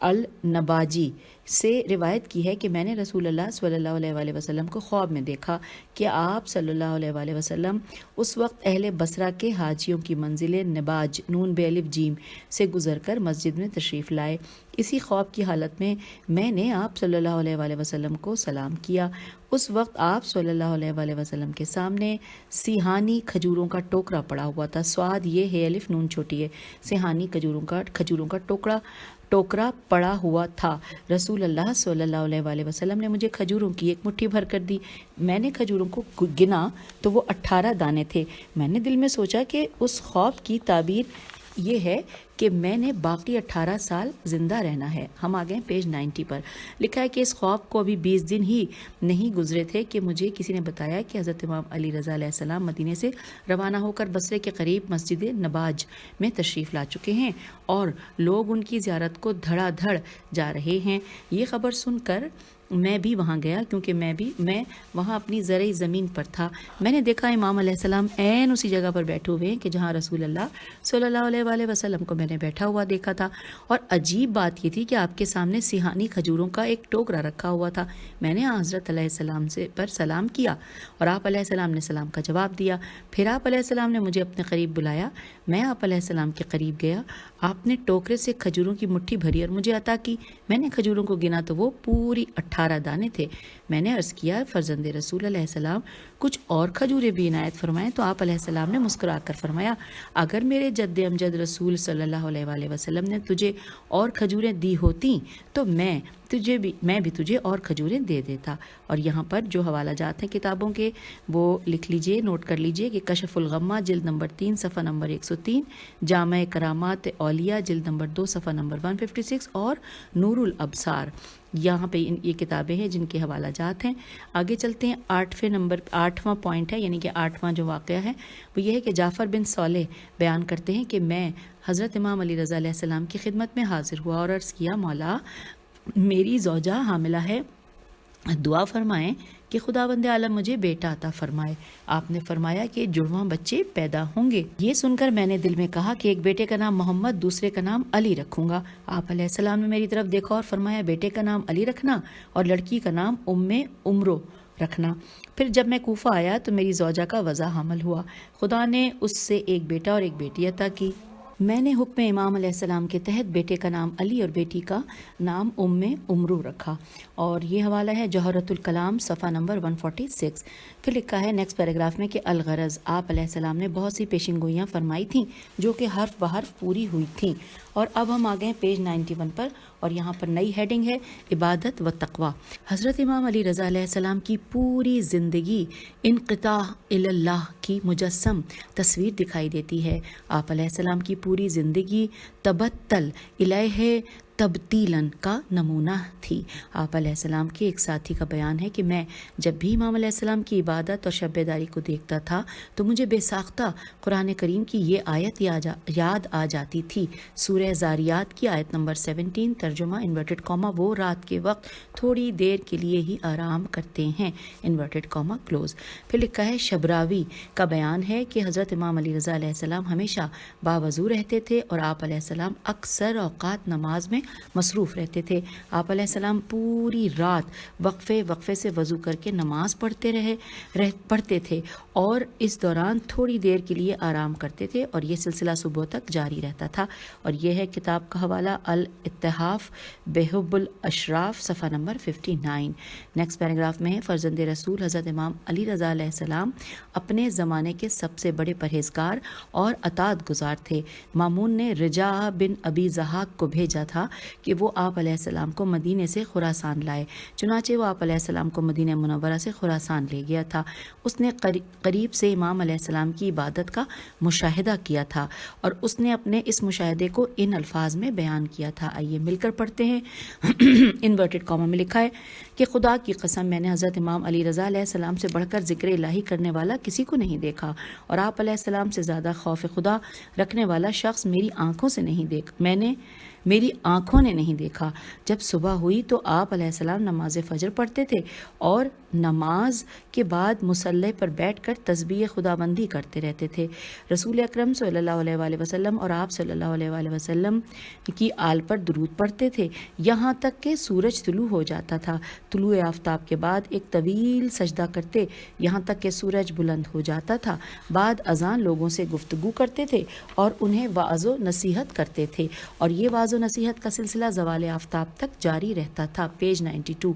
النباجی سے روایت کی ہے کہ میں نے رسول اللہ صلی اللہ علیہ وآلہ وسلم کو خواب میں دیکھا کہ آپ صلی اللہ علیہ وآلہ وسلم اس وقت اہل بصرہ کے حاجیوں کی منزل نباج نون بے الف جیم سے گزر کر مسجد میں تشریف لائے۔ اسی خواب کی حالت میں نے آپ صلی اللہ علیہ وآلہ وسلم کو سلام کیا۔ اس وقت آپ صلی اللہ علیہ وآلہ وسلم کے سامنے سیہانی کھجوروں کا ٹوکرا پڑا ہوا تھا۔ سواد یہ ہے، الف نون چھوٹی ہے، سیہانی کھجوروں کا ٹوکرا پڑا ہوا تھا۔ رسول اللہ صلی اللہ علیہ وآلہ وسلم نے مجھے کھجوروں کی ایک مٹھی بھر کر دی۔ میں نے کھجوروں کو گنا تو وہ 18 دانے تھے۔ میں نے دل میں سوچا کہ اس خواب کی تعبیر یہ ہے کہ میں نے باقی 18 سال زندہ رہنا ہے۔ ہم آ گئے پیج 90 پر۔ لکھا ہے کہ اس خواب کو ابھی 20 دن ہی نہیں گزرے تھے کہ مجھے کسی نے بتایا کہ حضرت امام علی رضا علیہ السلام مدینے سے روانہ ہو کر بصرے کے قریب مسجد نباج میں تشریف لا چکے ہیں اور لوگ ان کی زیارت کو دھڑا دھڑ جا رہے ہیں۔ یہ خبر سن کر میں بھی وہاں گیا، کیونکہ میں وہاں اپنی زرعی زمین پر تھا۔ میں نے دیکھا امام علیہ السلام عین اسی جگہ پر بیٹھے ہوئے ہیں کہ جہاں رسول اللہ صلی اللہ علیہ وآلہ وسلم کو میں نے بیٹھا ہوا دیکھا تھا، اور عجیب بات یہ تھی کہ آپ کے سامنے سیہانی کھجوروں کا ایک ٹوکرا رکھا ہوا تھا۔ میں نے حضرت علیہ السلام پر سلام کیا اور آپ علیہ السلام نے سلام کا جواب دیا۔ پھر آپ علیہ السلام نے مجھے اپنے قریب بلایا۔ میں آپ علیہ السلام کے قریب گیا۔ آپ نے ٹوکرے سے کھجوروں کی مٹھی بھری اور مجھے عطا کی۔ میں نے کھجوروں کو گنا تو وہ پوری 18 دانے تھے۔ میں نے عرض کیا، فرزند رسول علیہ السلام کچھ اور کھجوریں بھی عنایت فرمائیں؟ تو آپ علیہ السلام نے مسکرا کر فرمایا اگر میرے جد امجد رسول صلی اللہ علیہ وآلہ وسلم نے تجھے اور کھجوریں دی ہوتی تو میں بھی تجھے اور کھجوریں دے دیتا. اور یہاں پر جو حوالہ جات ہیں کتابوں کے وہ لکھ لیجئے، نوٹ کر لیجئے کہ کشف الغمہ جلد نمبر 3 صفحہ نمبر 103، جامع کرامات اولیاء جلد نمبر 2 صفحہ نمبر 156 اور نور الابصار. یہاں پہ یہ کتابیں ہیں جن کے حوالہ جات ہیں. آگے چلتے ہیں. 8واں پوائنٹ ہے، یعنی کہ 8واں جو واقعہ ہے وہ یہ ہے کہ جعفر بن صالح بیان کرتے ہیں کہ میں حضرت امام علی رضا علیہ السلام کی خدمت میں حاضر ہوا اور عرض کیا مولا میری زوجہ حاملہ ہے، دعا فرمائیں کہ خداوند عالم مجھے بیٹا عطا فرمائے. آپ نے فرمایا کہ جڑواں بچے پیدا ہوں گے. یہ سن کر میں نے دل میں کہا کہ ایک بیٹے کا نام محمد، دوسرے کا نام علی رکھوں گا. آپ علیہ السلام نے میری طرف دیکھا اور فرمایا بیٹے کا نام علی رکھنا اور لڑکی کا نام عمرو رکھنا. پھر جب میں کوفہ آیا تو میری زوجہ کا وضع حمل ہوا. خدا نے اس سے ایک بیٹا اور ایک بیٹی عطا کی. میں نے حکم امام علیہ السلام کے تحت بیٹے کا نام علی اور بیٹی کا نام عمرو رکھا. اور یہ حوالہ ہے جوہرۃ الکلام صفحہ نمبر 146. پھر لکھا ہے نیکسٹ پیراگراف میں کہ الغرض آپ علیہ السلام نے بہت سی پیشن گوئیاں فرمائی تھیں جو کہ حرف بحرف پوری ہوئی تھیں. اور اب ہم آ گئے پیج 91 پر اور یہاں پر نئی ہیڈنگ ہے عبادت و تقوی. حضرت امام علی رضا علیہ السلام کی پوری زندگی انقطاع الی اللہ کی مجسم تصویر دکھائی دیتی ہے. آپ علیہ السلام کی پوری زندگی تبتل الیہ تبتیلاً کا نمونہ تھی. آپ علیہ السلام کے ایک ساتھی کا بیان ہے کہ میں جب بھی امام علیہ السلام کی عبادت اور شب بیداری کو دیکھتا تھا تو مجھے بے ساختہ قرآن کریم کی یہ آیت یاد آ جاتی تھی. سورہ زاریات کی آیت نمبر 17 ترجمہ انورٹڈ کاما وہ رات کے وقت تھوڑی دیر کے لیے ہی آرام کرتے ہیں انورٹڈ کاما کلوز. پھر لکھا ہے شبراوی کا بیان ہے کہ حضرت امام علی رضا علیہ السلام ہمیشہ باوضو رہتے تھے اور آپ علیہ السلام اکثر اوقات نماز میں مصروف رہتے تھے. آپ علیہ السلام پوری رات وقفے سے وضو کر کے نماز پڑھتے تھے اور اس دوران تھوڑی دیر کے لیے آرام کرتے تھے اور یہ سلسلہ صبح تک جاری رہتا تھا. اور یہ ہے کتاب کا حوالہ الاتحاف بحب الاشراف صفحہ نمبر 59. نیکسٹ پیراگراف میں ہے فرزند رسول حضرت امام علی رضا علیہ السلام اپنے زمانے کے سب سے بڑے پرہیزگار اور اطاعت گزار تھے. مامون نے رجا بن ابی زحاق کو بھیجا تھا کہ وہ آپ علیہ السلام کو مدینے سے خراسان لائے. چنانچہ وہ آپ علیہ السلام کو مدینہ منورہ سے خراسان لے گیا تھا. اس نے قریب سے امام علیہ السلام کی عبادت کا مشاہدہ کیا تھا اور اس نے اپنے اس مشاہدے کو ان الفاظ میں بیان کیا تھا. آئیے مل کر پڑھتے ہیں. انورٹڈ کاما میں لکھا ہے کہ خدا کی قسم میں نے حضرت امام علی رضا علیہ السلام سے بڑھ کر ذکر الہی کرنے والا کسی کو نہیں دیکھا اور آپ علیہ السلام سے زیادہ خوف خدا رکھنے والا شخص میری آنکھوں نے نہیں دیکھا. جب صبح ہوئی تو آپ علیہ السلام نماز فجر پڑھتے تھے اور نماز کے بعد مصلی پر بیٹھ کر تسبیح خداوندی کرتے رہتے تھے. رسول اکرم صلی اللہ علیہ وآلہ وسلم اور آپ صلی اللہ علیہ وآلہ وسلم کی آل پر درود پڑھتے تھے یہاں تک کہ سورج طلوع ہو جاتا تھا. طلوع آفتاب کے بعد ایک طویل سجدہ کرتے یہاں تک کہ سورج بلند ہو جاتا تھا. بعد اذان لوگوں سے گفتگو کرتے تھے اور انہیں واعظ و نصیحت کرتے تھے اور یہ واعظ و نصیحت کا سلسلہ زوال آفتاب تک جاری رہتا تھا. پیج 92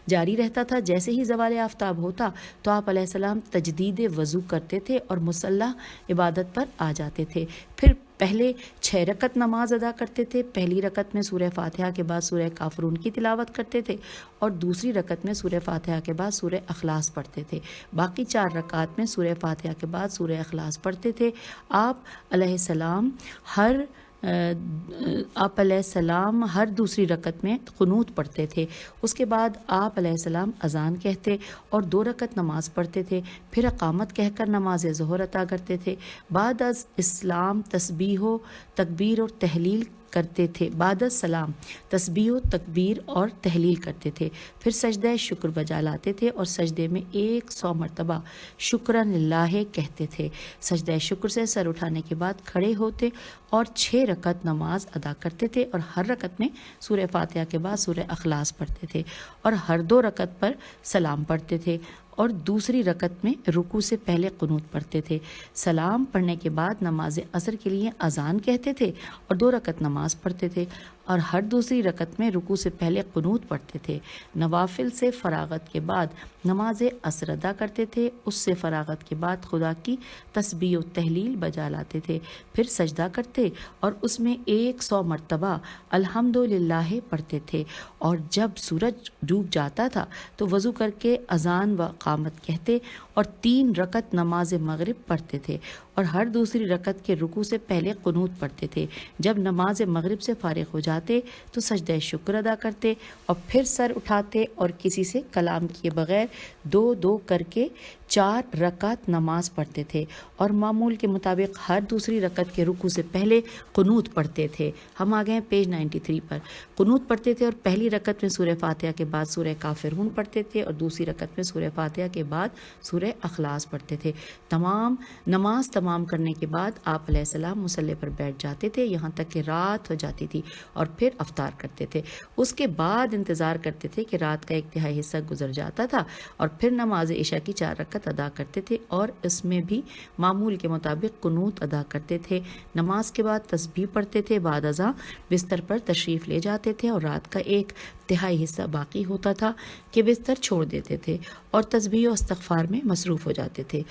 جاری رہتا تھا. جیسے ہی زوال آفتاب ہوتا تو آپ علیہ السلام تجدید وضو کرتے تھے اور مصلی عبادت پر آ جاتے تھے. پھر پہلے 6 رکعت نماز ادا کرتے تھے. پہلی رکعت میں سورہ فاتحہ کے بعد سورہ کافرون کی تلاوت کرتے تھے اور دوسری رکعت میں سورہ فاتحہ کے بعد سورہ اخلاص پڑھتے تھے. باقی 4 رکعات میں سورہ فاتحہ کے بعد سورہ اخلاص پڑھتے تھے. آپ علیہ السلام ہر دوسری رکعت میں قنوت پڑھتے تھے. اس کے بعد آپ علیہ السلام اذان کہتے اور 2 رکعت نماز پڑھتے تھے. پھر اقامت کہہ کر نماز ظہر عطا کرتے تھے. بعد از اسلام تسبیح و تکبیر اور تحلیل کرتے تھے. بعد السلام تسبیح و تکبیر اور تحلیل کرتے تھے. پھر سجدہ شکر بجا لاتے تھے اور سجدے میں 100 مرتبہ شکرن للہ کہتے تھے. سجدہ شکر سے سر اٹھانے کے بعد کھڑے ہوتے اور 6 رکعت نماز ادا کرتے تھے اور ہر رکعت میں سورہ فاتحہ کے بعد سورہ اخلاص پڑھتے تھے اور ہر 2 رکعت پر سلام پڑھتے تھے اور دوسری رکعت میں رکوع سے پہلے قنوت پڑھتے تھے۔ سلام پڑھنے کے بعد نماز عصر کے لیے اذان کہتے تھے اور 2 رکعت نماز پڑھتے تھے اور ہر دوسری رکعت میں رکوع سے پہلے قنوت پڑھتے تھے۔ نوافل سے فراغت کے بعد نماز عصر ادا کرتے تھے، اس سے فراغت کے بعد خدا کی تسبیح و تہلیل بجا لاتے تھے، پھر سجدہ کرتے اور اس میں 100 مرتبہ الحمدللہ پڑھتے تھے، اور جب سورج ڈوب جاتا تھا تو وضو کر کے اذان و اقامت کہتے اور 3 رکعت نماز مغرب پڑھتے تھے اور ہر دوسری رکعت کے رکوع سے پہلے قنوت پڑھتے تھے۔ جب نماز مغرب سے فارغ ہو جاتے تو سجدہ شکر ادا کرتے اور پھر سر اٹھاتے اور کسی سے کلام کیے بغیر 2 کر کے 4 رکعت نماز پڑھتے تھے اور معمول کے مطابق ہر دوسری رکعت کے رکوع سے پہلے قنوت پڑھتے تھے۔ ہم آ گئے ہیں پیج 93 پر۔ قنوت پڑھتے تھے اور پہلی رکعت میں سورہ فاتحہ کے بعد سورہ کافرون پڑھتے تھے اور دوسری رکعت میں سورہ فاتحہ کے بعد سورہ اخلاص پڑھتے تھے۔ نماز تمام کرنے کے بعد آپ علیہ السلام مصلی پر بیٹھ جاتے تھے یہاں تک کہ رات ہو جاتی تھی اور پھر افطار کرتے تھے۔ اس کے بعد انتظار کرتے تھے کہ رات کا 1/3 حصہ گزر جاتا تھا اور پھر نماز عشاء کی 4 رکعت ادا کرتے تھے اور اس میں بھی معمول کے مطابق قنوت ادا کرتے تھے۔ نماز کے بعد تسبیح پڑھتے تھے، بعد ازاں بستر پر تشریف لے جاتے تھے اور رات کا 1/3 حصہ باقی ہوتا تھا کہ بستر چھوڑ دیتے تھے اور تسبیح و استغفار میں مصروف ہو جاتے تھے۔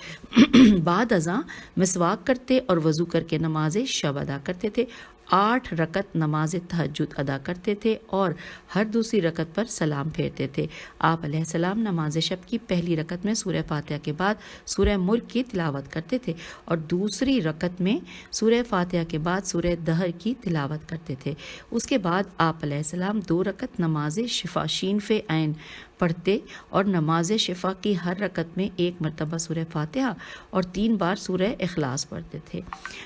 بعد ازاں مسواک کرتے اور وضو کر کے نماز شب ادا کرتے تھے۔ 8 رکعت نماز تہجد ادا کرتے تھے اور ہر دوسری رکعت پر سلام پھیرتے تھے۔ آپ علیہ السلام نماز شب کی پہلی رکعت میں سورہ فاتحہ کے بعد سورہ ملک کی تلاوت کرتے تھے اور دوسری رکعت میں سورہ فاتحہ کے بعد سورہ دہر کی تلاوت کرتے تھے۔ اس کے بعد آپ علیہ السلام 2 رکعت نماز شفا شین فے عین پڑھتے اور نماز شفا کی ہر رکعت میں 1 مرتبہ سورہ فاتحہ اور 3 بار سورہ اخلاص پڑھتے تھے۔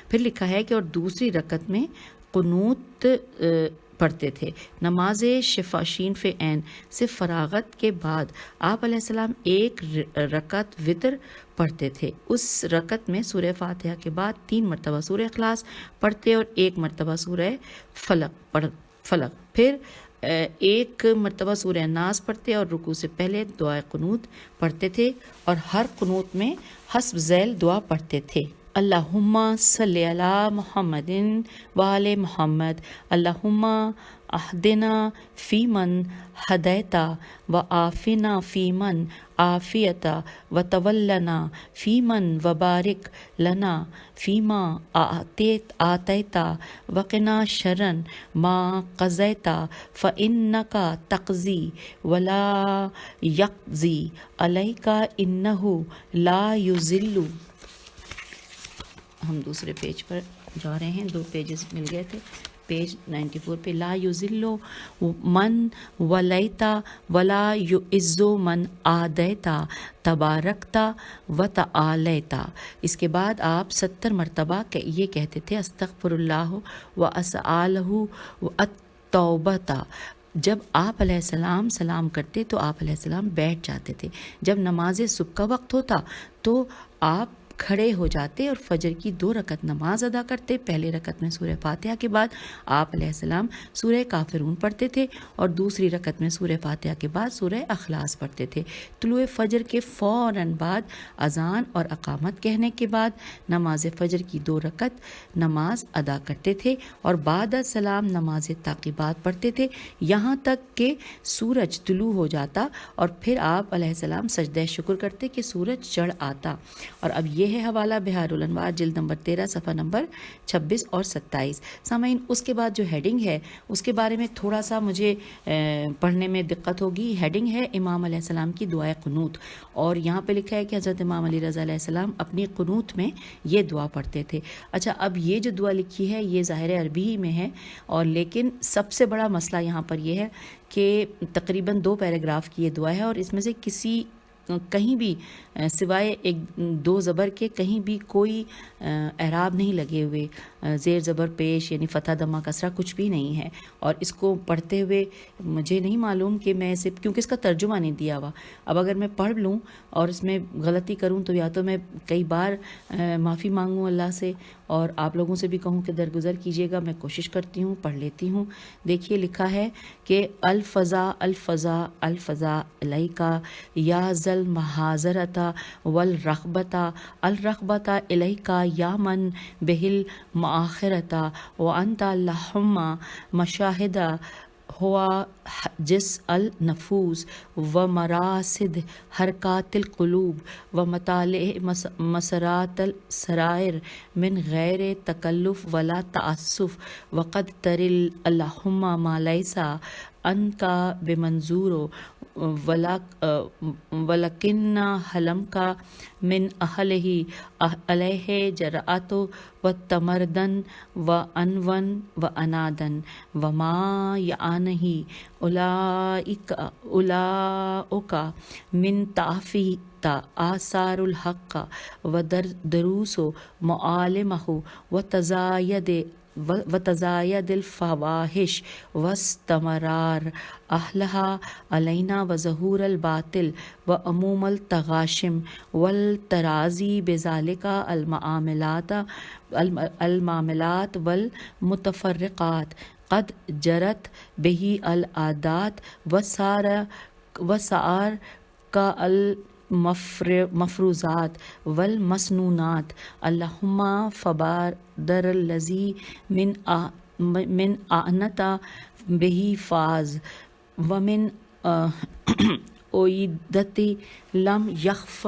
پھر لکھا ہے کہ اور دوسری رکعت میں قنوت پڑھتے تھے۔ نماز شفا شین فے عین سے فراغت کے بعد آپ علیہ السلام 1 رکعت وتر پڑھتے تھے۔ اس رکعت میں سورہ فاتحہ کے بعد 3 مرتبہ سورہ اخلاص پڑھتے اور 1 مرتبہ سورہ فلق، پھر 1 مرتبہ سورہ ناس پڑھتے اور رکوع سے پہلے دعائے قنوت پڑھتے تھے اور ہر قنوت میں حسب ذیل دعا پڑھتے تھے۔ اللہم صلی علی محمد وآل محمد، اللہم اہدنا فیمن ہدیتا وعافنا فیمن عافیتا وتولنا فیمن وبارک لنا فیما آتیتا وقنا شرن ما قضیتا فإنک تقضی ولا یقضی علیک انہ لا یذل۔ ہم دوسرے پیج پر جا رہے ہیں، 2 پیجز مل گئے تھے۔ پیج 94 پہ لا یذل من ولیتا ولا یعز من عادیتا تبارکتا وتعالیتا۔ اس کے بعد آپ 70 مرتبہ یہ کہتے تھے استغفر اللہ واسألہ التوبۃ۔ جب آپ علیہ السلام سلام کرتے تو آپ علیہ السلام بیٹھ جاتے تھے۔ جب نماز صبح کا وقت ہوتا تو آپ کھڑے ہو جاتے اور فجر کی 2 رکعت نماز ادا کرتے۔ پہلے رکعت میں سورہ فاتحہ کے بعد آپ علیہ السلام سورہ کافرون پڑھتے تھے اور دوسری رکعت میں سورہ فاتحہ کے بعد سورہ اخلاص پڑھتے تھے۔ طلوع فجر کے فوراً بعد اذان اور اقامت کہنے کے بعد نماز فجر کی 2 رکعت نماز ادا کرتے تھے اور بعد السلام نماز تعقیبات پڑھتے تھے یہاں تک کہ سورج طلوع ہو جاتا اور پھر آپ علیہ السلام سجدہ شکر کرتے کہ سورج چڑھ آتا۔ اور اب یہ ہے حوالہ بہار الانوار جلد نمبر 13 صفحہ نمبر 26 اور 27۔ سامعین، اس کے بعد جو ہیڈنگ ہے اس کے بارے میں تھوڑا سا مجھے پڑھنے میں دقت ہوگی۔ ہیڈنگ ہے امام علیہ السلام کی دعائے قنوت، اور یہاں پہ لکھا ہے کہ حضرت امام علی رضا علیہ السلام اپنی قنوت میں یہ دعا پڑھتے تھے۔ اچھا، اب یہ جو دعا لکھی ہے یہ ظاہر عربی ہی میں ہے، اور لیکن سب سے بڑا مسئلہ یہاں پر یہ ہے کہ تقریباً 2 پیراگراف کی یہ دعا ہے اور اس میں سے کہیں بھی سوائے 1-2 زبر کے کہیں بھی کوئی اعراب نہیں لگے ہوئے، زیر زبر پیش یعنی فتح دمہ کسرہ کچھ بھی نہیں ہے، اور اس کو پڑھتے ہوئے مجھے نہیں معلوم کہ میں اسے، کیونکہ اس کا ترجمہ نہیں دیا ہوا، اب اگر میں پڑھ لوں اور اس میں غلطی کروں تو یا تو میں کئی بار معافی مانگوں اللہ سے، اور آپ لوگوں سے بھی کہوں کہ درگزر کیجیے گا، میں کوشش کرتی ہوں، پڑھ لیتی ہوں۔ دیکھیے لکھا ہے کہ الفضا الفضا الفضا الیکا یا ذل محاضرتا والرغبتا الرغبتا الیکا یا من بہل مآخرتا وانت اللہم مشاہدہ ہوا جس النفوس و مراصد حرکات القلوب و مطالع مسرات السرائر من غیر تکلف ولا تعسف وقد تر اللہم ما لیسا ان کا بمنظور ولکن حلم کا من اہلہ علیہ جرأت و تمردن و انون و انادن وما یعنی اولئک من تعفی آثار الحق و دروس معالمہ و تزاید الفواحش واستمرار اہلها علینا و ظہور الباطل و عموم التغاشم والترازی بذالک المعاملات والمتفرقات قد جرت بہ العادات وسار کا المفروضات والمسنونات اللہم فبادر الذی من اعنتا بہ فاز ومن اویدتی لم یخف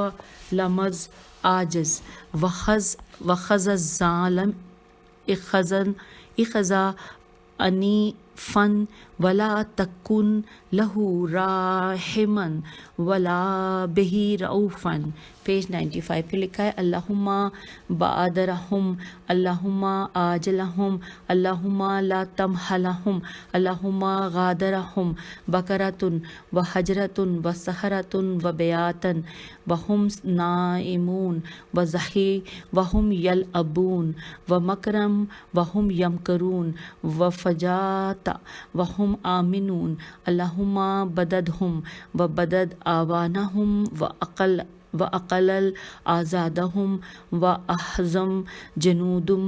لمز عاجز وخز الظالم اخذا عنیفا ولا تکن لہ راحما ولا بہ رؤوفا۔ پیج 95 پہ لکھا ہے اللہم بادرہم اللہم آجلہم اللہم لا تمہلہم اللہم غادرہم بکرۃ و حجرۃ و سحرۃ و بیاتن وہم نائمون و ضحی وہم یلعبون و مکرم وہم یمکرون و فجات وہم آمنون اللہم بددہم و بدد آوانہم و اقلل آزادہم و احزم جنودم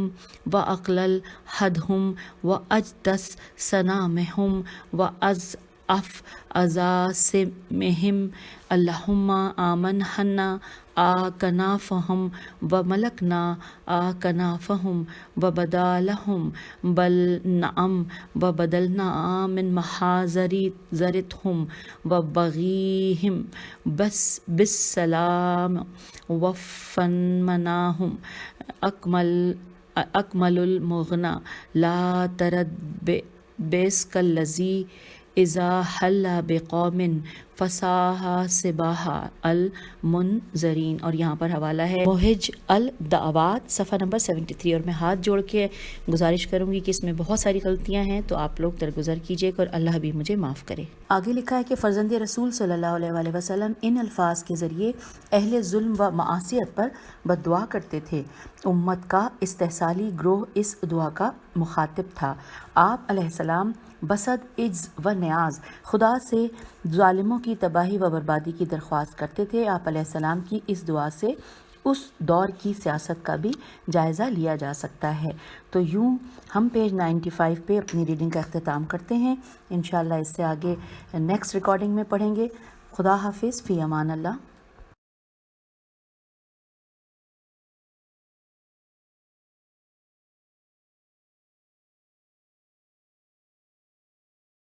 و اقلل حدہم و اجدس سنامہم و اضعف عزاسمہم اللہم آمنہنا کنافہم و ملکنا کنافہم و بدالہم بل نعم و بدلنا من محاذرتہم و بغیہم بالسلام و فنمناہم اکمل المغنى لا ترد بیسک الذی اذا حل بقوم فصاح صباح المنذرین۔ اور یہاں پر حوالہ ہے موہج الدعوات صفحہ نمبر 73۔ اور میں ہاتھ جوڑ کے گزارش کروں گی کہ اس میں بہت ساری غلطیاں ہیں، تو آپ لوگ درگزر کیجیے اور اللہ بھی مجھے معاف کرے۔ آگے لکھا ہے کہ فرزند رسول صلی اللہ علیہ وآلہ وسلم ان الفاظ کے ذریعے اہل ظلم و معاصیت پر بد دعا کرتے تھے۔ امت کا استحصالی گروہ اس دعا کا مخاطب تھا۔ آپ علیہ السلام بصد عجز و نیاز خدا سے ظالموں کی تباہی و بربادی کی درخواست کرتے تھے۔ آپ علیہ السلام کی اس دعا سے اس دور کی سیاست کا بھی جائزہ لیا جا سکتا ہے۔ تو یوں ہم پیج 95 پہ اپنی ریڈنگ کا اختتام کرتے ہیں۔ انشاءاللہ اس سے آگے نیکسٹ ریکارڈنگ میں پڑھیں گے۔ خدا حافظ، فی امان اللہ۔